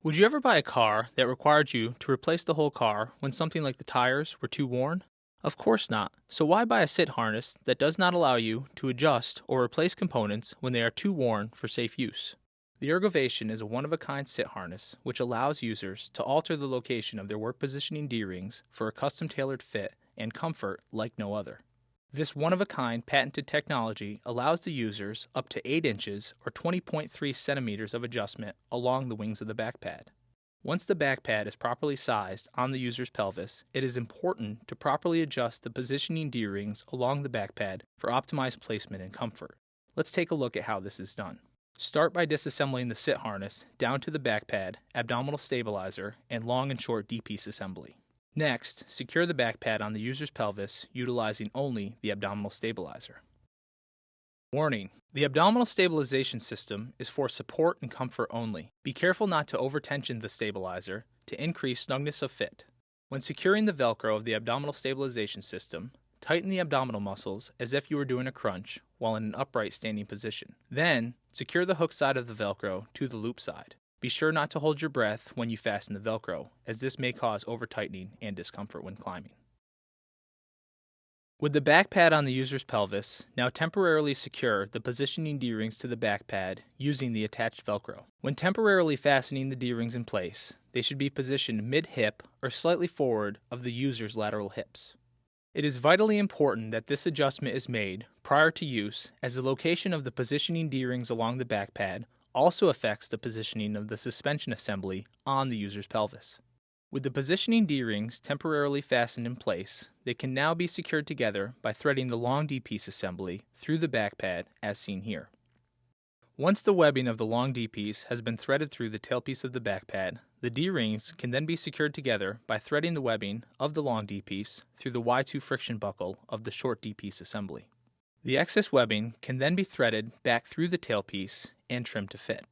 Would you ever buy a car that required you to replace the whole car when something like the tires were too worn? Of course not. So why buy a sit harness that does not allow you to adjust or replace components when they are too worn for safe use? The Ergovation is a one-of-a-kind sit harness which allows users to alter the location of their work positioning D-rings for a custom-tailored fit and comfort like no other. This one-of-a-kind patented technology allows the users up to 8 inches or 20.3 centimeters of adjustment along the wings of the back pad. Once the back pad is properly sized on the user's pelvis, it is important to properly adjust the positioning D-rings along the back pad for optimized placement and comfort. Let's take a look at how this is done. Start by disassembling the sit harness down to the back pad, abdominal stabilizer, and long and short D-piece assembly. Next, secure the back pad on the user's pelvis utilizing only the abdominal stabilizer. Warning: the abdominal stabilization system is for support and comfort only. Be careful not to overtension the stabilizer to increase snugness of fit. When securing the Velcro of the abdominal stabilization system, tighten the abdominal muscles as if you were doing a crunch while in an upright standing position. Then, secure the hook side of the Velcro to the loop side. Be sure not to hold your breath when you fasten the Velcro, as this may cause over-tightening and discomfort when climbing. With the back pad on the user's pelvis, now temporarily secure the positioning D-rings to the back pad using the attached Velcro. When temporarily fastening the D-rings in place, they should be positioned mid-hip or slightly forward of the user's lateral hips. It is vitally important that this adjustment is made prior to use, as the location of the positioning D-rings along the back pad also affects the positioning of the suspension assembly on the user's pelvis. With the positioning D-rings temporarily fastened in place, they can now be secured together by threading the long D-piece assembly through the back pad as seen here. Once the webbing of the long D-piece has been threaded through the tailpiece of the back pad, the D-rings can then be secured together by threading the webbing of the long D-piece through the Y2 friction buckle of the short D-piece assembly. The excess webbing can then be threaded back through the tailpiece and trimmed to fit.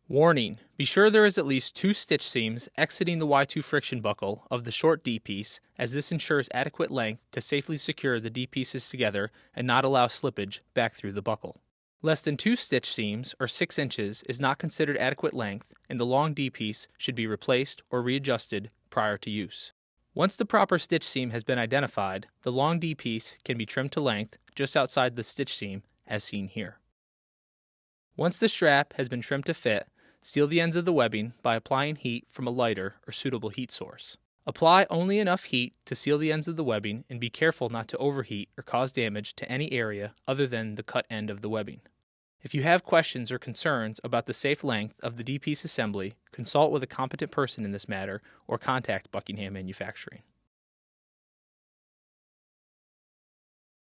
Warning: be sure there is at least 2 stitch seams exiting the Y2 friction buckle of the short D-piece, as this ensures adequate length to safely secure the D-pieces together and not allow slippage back through the buckle. Less than 2 stitch seams, or 6 inches, is not considered adequate length, and the long D-piece should be replaced or readjusted prior to use. Once the proper stitch seam has been identified, the long D-piece can be trimmed to length just outside the stitch seam as seen here. Once the strap has been trimmed to fit, seal the ends of the webbing by applying heat from a lighter or suitable heat source. Apply only enough heat to seal the ends of the webbing and be careful not to overheat or cause damage to any area other than the cut end of the webbing. If you have questions or concerns about the safe length of the D-piece assembly, consult with a competent person in this matter or contact Buckingham Manufacturing.